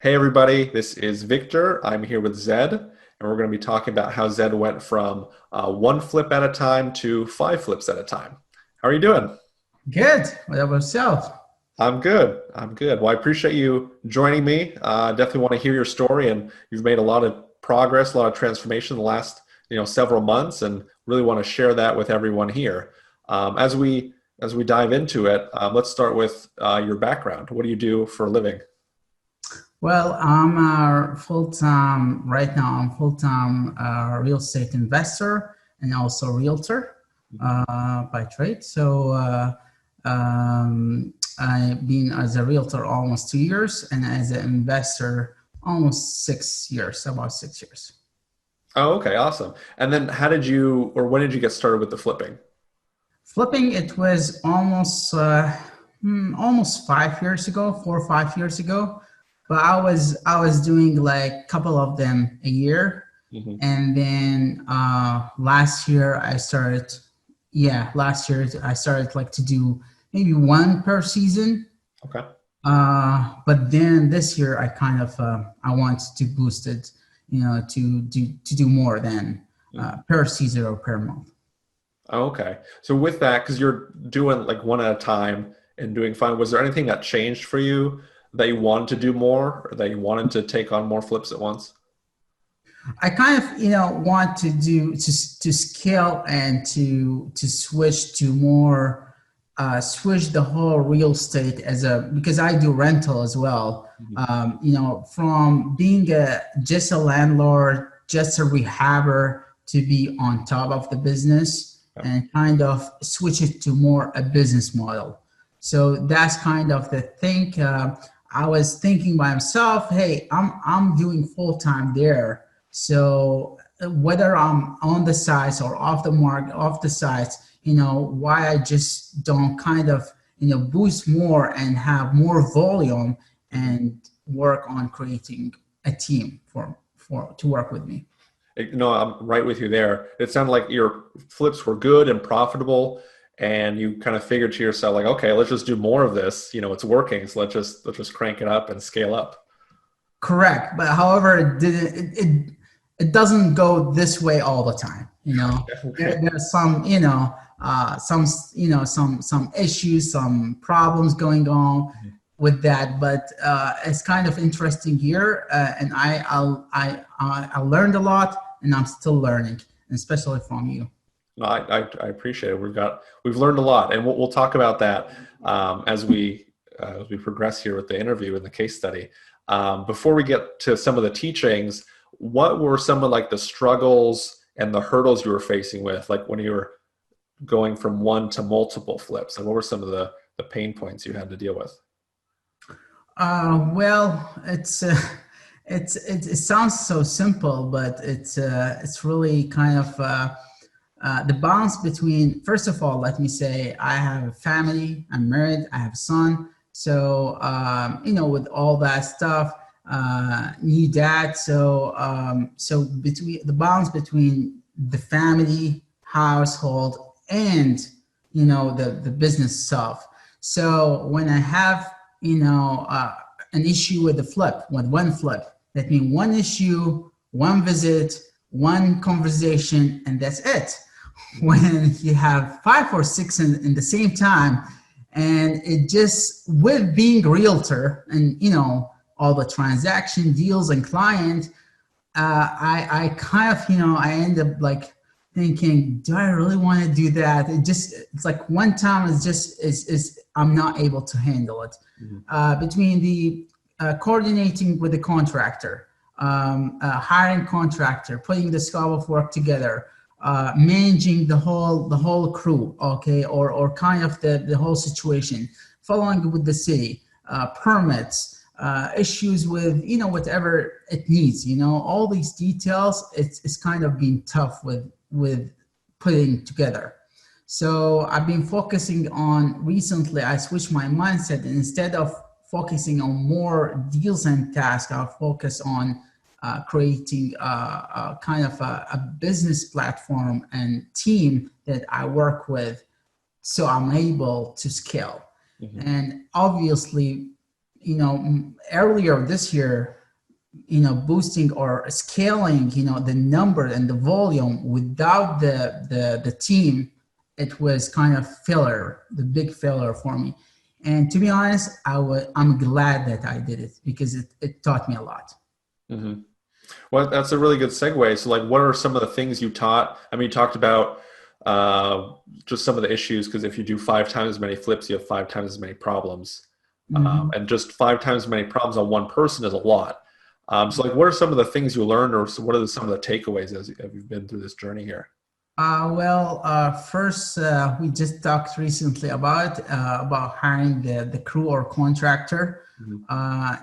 Hey everybody, this is Victor. I'm here with Zed, and we're going to be talking about how Zed went from one flip at a time to five flips at a time. How are you doing? Good. What about yourself? I'm good. I'm good. Well, I appreciate you joining me. Definitely want to hear your story, and you've made a lot of progress, a lot of transformation in the last, several months, and really want to share that with everyone here. As we dive into it, let's start with your background. What do you do for a living? Well, I'm a full-time, right now, I'm full-time real estate investor and also realtor by trade. I've been as a realtor almost 2 years and as an investor almost 6 years, about 6 years. Oh, okay, awesome. And then how did you, or when did you get started with the flipping? Flipping, it was almost 5 years ago, 4 or 5 years ago. But I was doing like a couple of them a year, Hmm. and then last year I started. Yeah, last year I started like to do maybe one per season. Okay. But then this year I kind of I want to boost it, to do more than Mhm. per season or per month. Oh, okay. So with that, because you're doing like one at a time and doing fine, was there anything that changed for you that you wanted to do more or that you wanted to take on more flips at once? I kind of, want to do to scale and to switch to more, switch the whole real estate as a because I do rental as well. Mhm. From being just a landlord, just a rehabber to be on top of the business Okay. and kind of switch it to more a business model. So that's kind of the thing. I was thinking by myself, hey, I'm doing full time there, so whether I'm on the sites or off the mark, off the sites, why I just don't kind of, boost more and have more volume Mhm. and work on creating a team for to work with me. No, I'm right with you there. It sounded like your flips were good and profitable, and you kind of figured to yourself like, okay, let's just do more of this. It's working, so let's just crank it up and scale up. Correct, but however, it didn't. It doesn't go this way all the time. Okay. There's some, some issues, some problems going on with that. But it's kind of interesting here, and I learned a lot, and I'm still learning, especially from you. No, I appreciate it. We've learned a lot, and we'll talk about that as we progress here with the interview and the case study. Before we get to some of the teachings, what were some of like the struggles and the hurdles you were facing with, like when you were going from one to multiple flips? And what were some of the pain points you had to deal with? Well, it sounds so simple, but it's really kind of the balance between. First of all, let me say I have a family. I'm married. I have a son. So with all that stuff, new dad. So between the balance between the family, household, and the business stuff. So when I have an issue with the flip, with one flip, that means one issue, one visit, one conversation, and that's it. When you have five or six in the same time, and it just with being realtor and all the transaction deals and client, I kind of I end up like thinking, do I really want to do that? It's like one time it's just is I'm not able to handle it. Mhm. Between the coordinating with the contractor, hiring contractor, putting the scope of work together, managing the whole crew, okay, or kind of the whole situation, following with the city, permits, issues with whatever it needs, all these details. It's kind of been tough with putting together. So I've been focusing on recently. I switched my mindset, and instead of focusing on more deals and tasks, I'll focus on creating a kind of a business platform and team that I work with, so I'm able to scale. Mhm. And obviously, earlier this year, boosting or scaling, the number and the volume without the team, it was kind of the big failure for me. And to be honest, I'm glad that I did it, because it taught me a lot. Mm-hmm. Well, that's a really good segue. So, like, what are some of the things you taught? I mean, you talked about just some of the issues, because if you do 5 times as many flips, you have 5 times as many problems. Mm-hmm. And just 5 times as many problems on one person is a lot. So, like, what are some of the things you learned, or what are some of the takeaways as you've been through this journey here? First, we just talked recently about hiring the crew or contractor.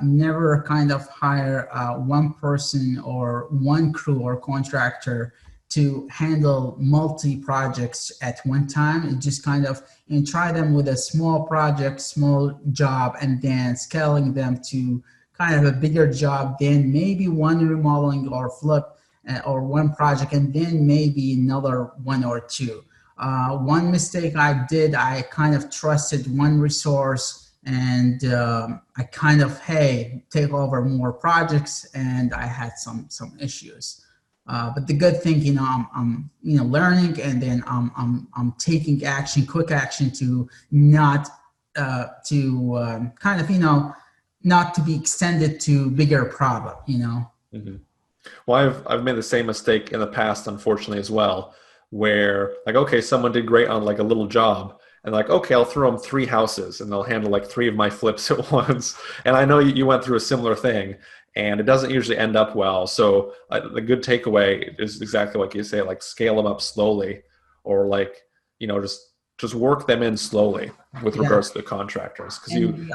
Never kind of hire one person or one crew or contractor to handle multi-projects at one time. It just kind of, and try them with a small project, small job, and then scaling them to kind of a bigger job, then maybe one remodeling or flip, or one project, and then maybe another 1 or 2. One mistake I did, I kind of trusted one resource, and I kind of, take over more projects, and I had some issues. But the good thing, I'm learning, and then I'm taking action, quick action, to not kind of not to be extended to bigger problem. Mm-hmm. Well, I've made the same mistake in the past, unfortunately, as well, where, like, okay, someone did great on like a little job, and like, okay, I'll throw them 3 houses, and they'll handle like 3 of my flips at once. And I know you went through a similar thing, and it doesn't usually end up well. So the good takeaway is exactly like you say, like, scale them up slowly, or like, just work them in slowly with Yeah. regards to the contractors, because And the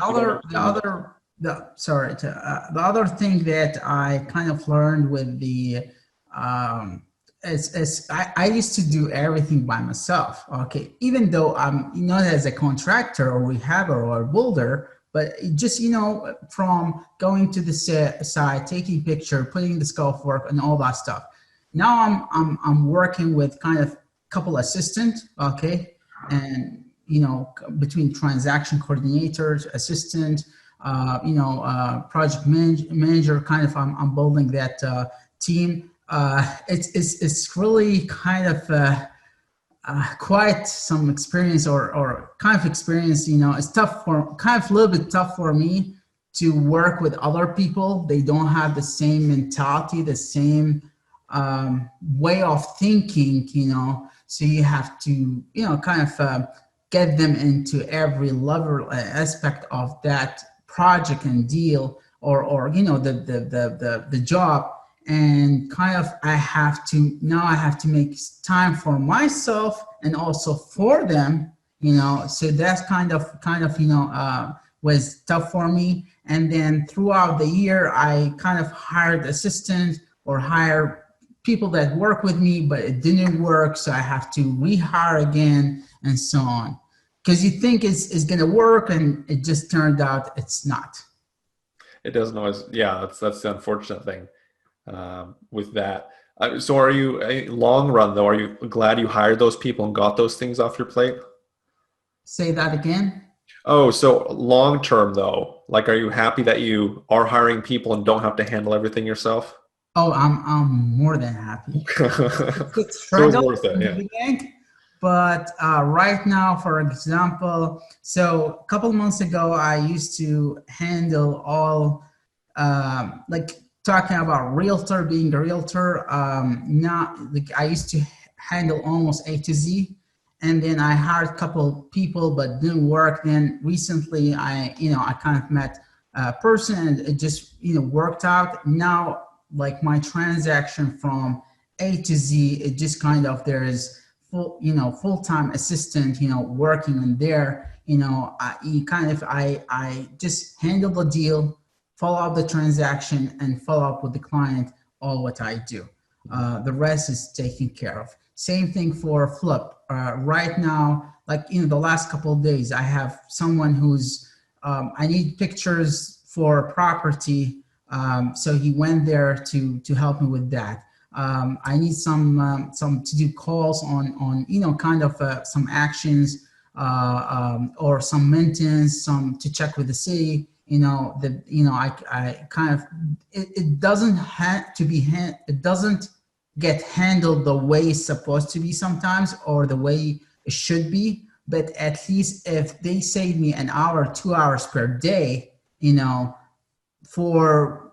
other thing that I kind of learned with the is I used to do everything by myself. Okay, even though I'm not as a contractor or rehabber or builder, but it just from going to the site, taking picture, putting the scope work, and all that stuff. Now I'm working with kind of couple assistant. Okay, and between transaction coordinators, assistant, project manager, kind of, I'm building that team. It's really kind of quite some experience, or kind of experience. It's tough kind of a little bit tough for me to work with other people. They don't have the same mentality, the same way of thinking, so you have to, kind of get them into every level aspect of that project and deal, or the job. And kind of I have to make time for myself and also for them, so that's kind of was tough for me. And then throughout the year, I kind of hired assistants or hire people that work with me, but it didn't work, so I have to rehire again, and so on. Because you think it's going to work, and it just turned out it's not. It doesn't always. Yeah, that's the unfortunate thing with that. So, are you, long run though? Are you glad you hired those people and got those things off your plate? Say that again. Oh, so long term though, like, are you happy that you are hiring people and don't have to handle everything yourself? Oh, I'm more than happy. It's a So it's struggle worth it, in the yeah. beginning, but right now, for example, so a couple of months ago, I used to handle all, like, talking about realtor, being a realtor. Not like, I used to handle almost A to Z, and then I hired a couple people, but didn't work. Then recently, I kind of met a person, and it just worked out. Now, like, my transaction from A to Z, it just kind of, there is full-time assistant, working in there. I just handle the deal, follow up the transaction, and follow up with the client, all what I do. The rest is taken care of. Same thing for flip. Right now, like, the last couple of days, I have someone who's, I need pictures for property. So he went there to help me with that. I need some to do calls on kind of some actions, or some maintenance, some to check with the city, I kind of, it doesn't have to be, it doesn't get handled the way it's supposed to be sometimes, or the way it should be. But at least if they save me an hour, 2 hours per day, for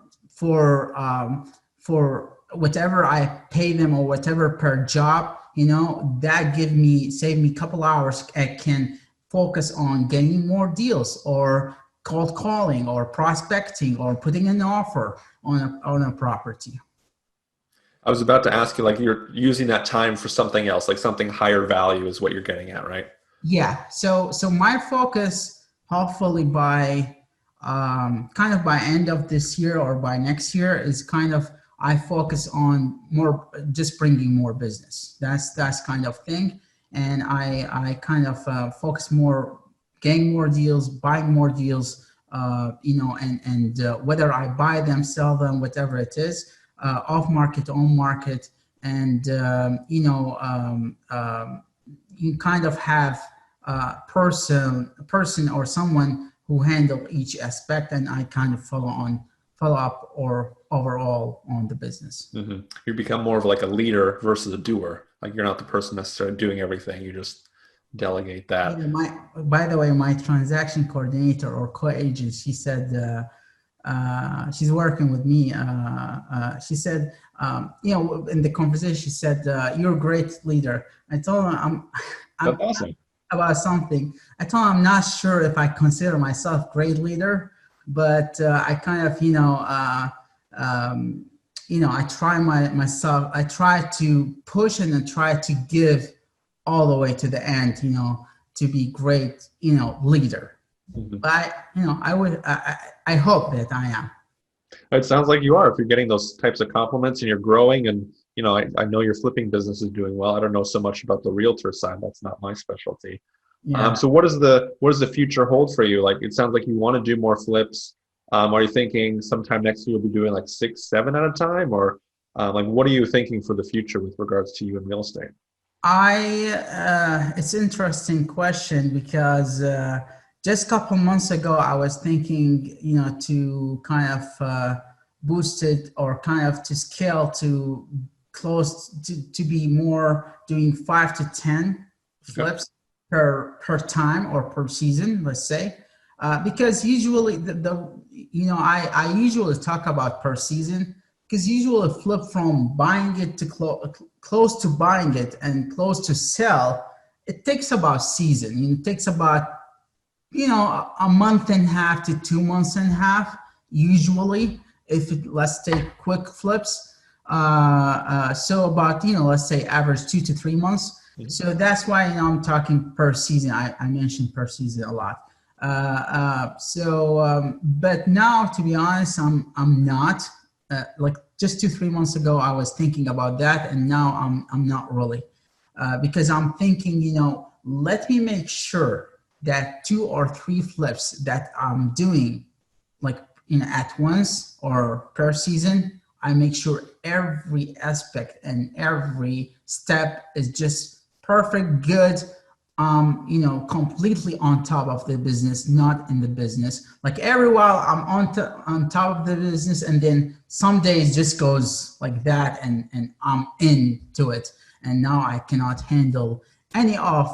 whatever I pay them, or whatever per job, that save me a couple hours. I can focus on getting more deals, or cold calling, or prospecting, or putting an offer on a property. I was about to ask you, like, you're using that time for something else, like something higher value is what you're getting at, right? Yeah. So my focus, hopefully by kind of by end of this year or by next year, is kind of, I focus on more, just bringing more business. That's kind of thing. And I kind of focus more, getting more deals, buying more deals, and whether I buy them, sell them, whatever it is, off market, on market, and you kind of have a person or someone who handle each aspect, and I kind of follow up or overall on the business. Mm-hmm. You become more of like a leader versus a doer. Like, you're not the person necessarily doing everything. You just delegate that. By the way, my transaction coordinator or co-agent, she said, she's working with me. She said, in the conversation, she said, "You're a great leader." I told her, I'm That's awesome. About something. I told her I'm not sure if I consider myself great leader, but I kind of, I try myself. I try to push and then try to give all the way to the end, to be great, leader. Mm-hmm. But I hope that I am. It sounds like you are. If you're getting those types of compliments and you're growing, and I know your flipping business is doing well. I don't know so much about the realtor side. That's not my specialty. Yeah. So what does the future hold for you? Like, it sounds like you want to do more flips. Are you thinking sometime next year you'll be doing like 6, 7 at a time, or like, what are you thinking for the future with regards to you in real estate? It's an interesting question, because just a couple months ago, I was thinking, to kind of boost it, or kind of to scale to close to be more doing 5 to 10 flips per time or per season, let's say, because usually I usually talk about per season, because usually flip from buying it to close to buying it and close to sell, it takes about season. It takes about a month and a half to 2 months and a half usually, let's take quick flips. So about, let's say average 2 to 3 months. Mm-hmm. So that's why I'm talking per season. I mentioned per season a lot. But now, to be honest, I'm not. Like just 2-3 months ago, I was thinking about that, and now I'm not really, because I'm thinking, let me make sure that 2 or 3 flips that I'm doing, like at once or per season, I make sure every aspect and every step is just perfect, good, completely on top of the business, not in the business. Like every while I'm on top of the business, and then some days just goes like that, and I'm into it. And now I cannot handle any of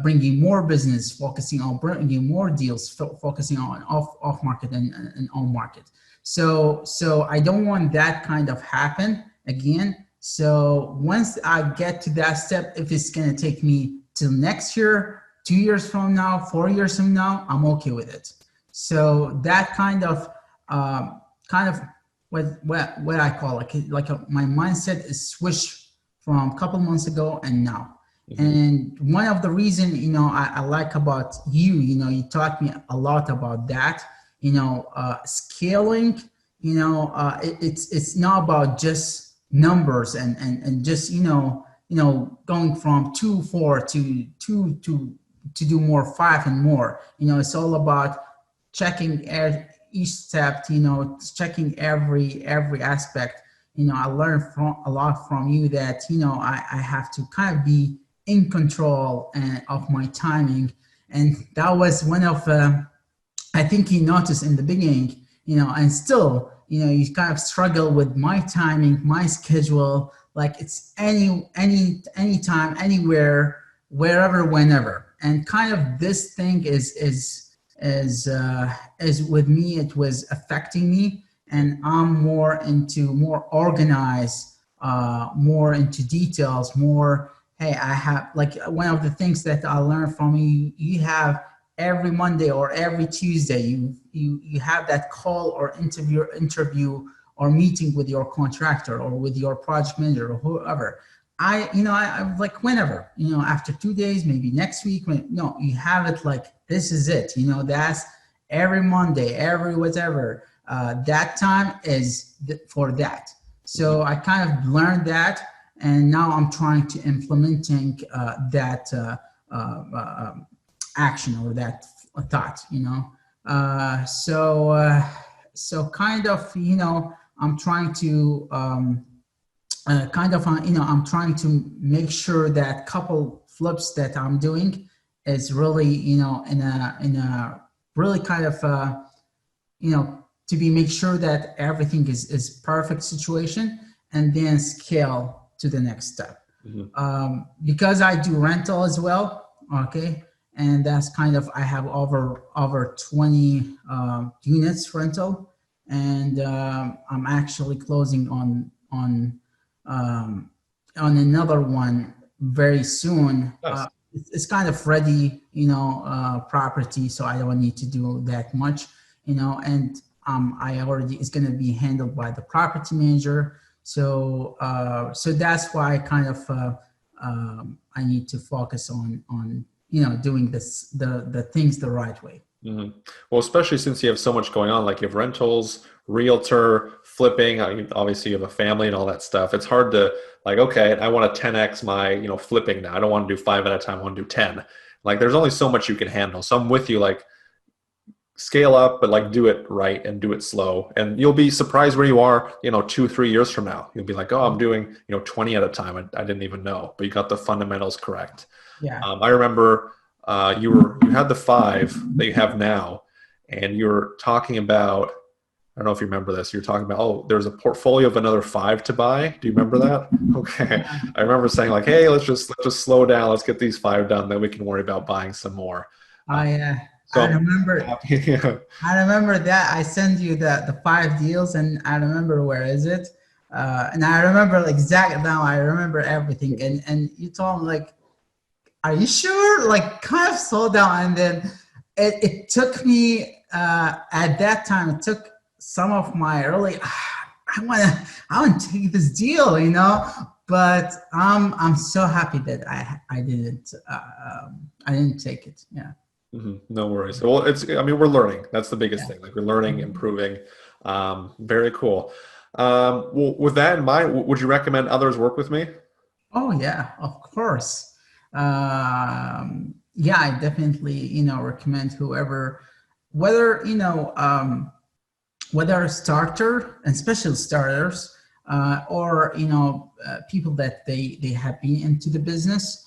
bringing more business, focusing on bringing more deals, focusing on off market and on market. So I don't want that kind of happen again. So once I get to that step, if it's going to take me till next year, 2 years from now, 4 years from now, I'm okay with it. So that kind of what I call my mindset is switched from a couple months ago and now. Mm-hmm. And one of the reasons, I like about you, you taught me a lot about that, scaling, it's not about just numbers and just, going from 2, 4 to 2 to do more 5 and more. It's all about checking each step, checking every aspect. I learned a lot from you that, I have to kind of be in control of my timing. And that was one of I think he noticed in the beginning, and still, you kind of struggle with my timing, my schedule. Like it's any time, anywhere, wherever, whenever. And kind of this thing is with me. It was affecting me, and I'm more organized, more into details, more. Hey, I have like one of the things that I learned from you. You have every Monday or every Tuesday, you have that call or interview or meeting with your contractor or with your project manager or whoever. I'm like whenever, after 2 days, maybe next week. No, you have it like this is it. That's every Monday, every whatever. That time is for that. So I kind of learned that, and now I'm trying to implementing that. Action or that thought, so kind of, I'm trying to I'm trying to make sure that couple flips that I'm doing is really, in a really kind of, to be make sure that everything is perfect situation, and then scale to the next step. Because I do rental as well, okay, and that's kind of, I have over 20 units rental, and I'm actually closing on another one very soon. Nice. It's kind of ready, property, so I don't need to do that much, and I already, it's going to be handled by the property manager. So that's why I kind of I need to focus on doing this the things the right way. Well, especially since you have so much going on, like you have rentals, realtor, flipping. Obviously, you have a family and all that stuff. It's hard to like, okay, I want to 10x my flipping now. I don't want to do 5 at a time. I want to do 10. Like, there's only so much you can handle. So I'm with you. Like, scale up, but like do it right and do it slow, and you'll be surprised where you are 2-3 years from now. You'll be like, oh, I'm doing 20 at a time. I didn't even know, but you got the fundamentals correct. Yeah. I remember you had the 5 that you have now, and you're talking about, I don't know if you remember this, you're talking about, oh, there's a portfolio of another 5 to buy. Do you remember that? Okay. I remember saying like, hey, let's just slow down, let's get these 5 done, then we can worry about buying some more. So I remember. Yeah. I remember that I sent you the 5 deals, and I remember where is it, and I remember exactly now. I remember everything, and you told me like, "Are you sure?" Like, kind of slow down, and then it took me at that time. It took some of my early. I want to take this deal, but I'm so happy that I didn't take it. Yeah. No worries. Well, we're learning. That's the biggest thing. Like, we're learning, improving. Very cool. Well, with that in mind, would you recommend others work with me? Oh yeah, of course. Yeah, I definitely, recommend whoever, whether, whether a starter and special starters, or, people that they have been into the business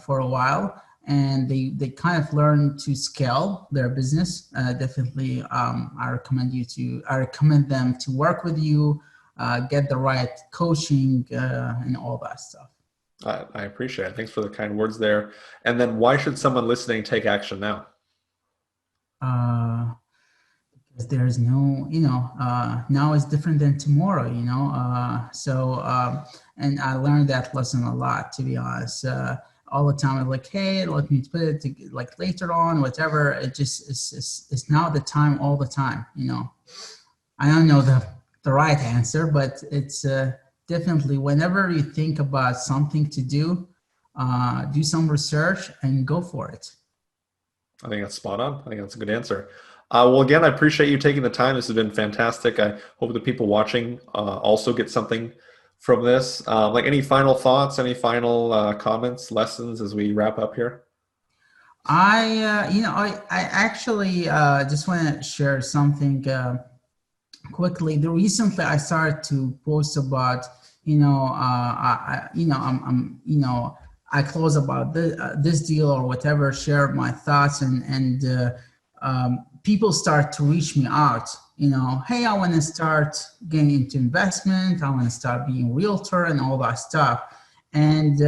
for a while, and they kind of learn to scale their business. Definitely, I recommend them to work with you, get the right coaching, and all that stuff. I appreciate it. Thanks for the kind words there. And then, why should someone listening take action now? Because there's no, now is different than tomorrow, and I learned that lesson a lot, to be honest. All the time, I'm like, hey, let me put it to, like, later on, whatever. It just it's now the time, all the time. I don't know the right answer, but it's definitely whenever you think about something to do some research and go for it. I think that's spot on. I think that's a good answer. Well, again, I appreciate you taking the time. This has been fantastic. I hope the people watching also get something from this. Like, any final thoughts, any final comments, lessons as we wrap up here? I actually just want to share something quickly. Recently I started to post about, I close about this deal or whatever, share my thoughts, and people start to reach me out, you know, hey, I want to start getting into investment. I want to start being a realtor and all that stuff. And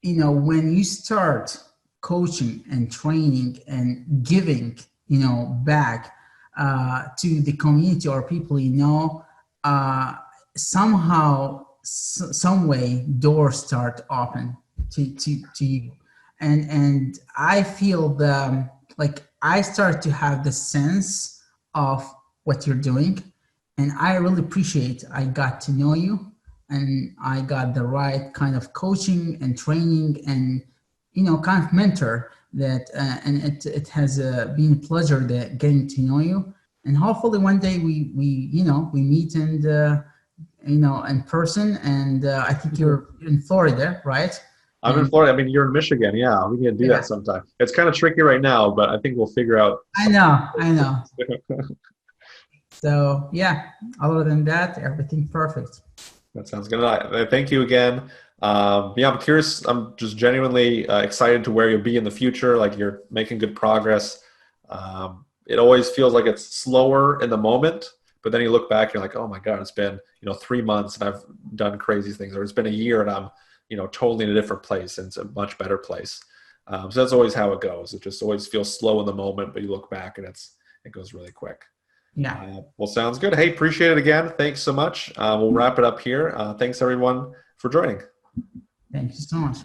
you know, when you start coaching and training and giving, you know, back to the community or people, you know, somehow, some way, doors start open to you. And I feel like I start to have the sense of what you're doing, and I really appreciate I got to know you, and I got the right kind of coaching and training and, you know, kind of mentor that, and it has been a pleasure getting to know you. And hopefully one day we you know, we meet and you know, in person. And I think you're in Florida, right? I'm in And Florida. I mean, you're in Michigan. Yeah, we can do yeah, that sometime. It's kind of tricky right now, but I think we'll figure out I know, I know. So yeah, other than that, everything perfect. That sounds good. Thank you again. Yeah, I'm curious. I'm just genuinely excited to where you'll be in the future. Like, you're making good progress. It always feels like it's slower in the moment, but then you look back, you're like, oh my God, it's been, you know, 3 months and I've done crazy things, or it's been a year and I'm, you know, totally in a different place, and it's a much better place. So that's always how it goes. It just always feels slow in the moment, but you look back and it goes really quick. Yeah. Well, sounds good. Hey, appreciate it again. Thanks so much. We'll wrap it up here. Thanks everyone for joining. Thank you so much.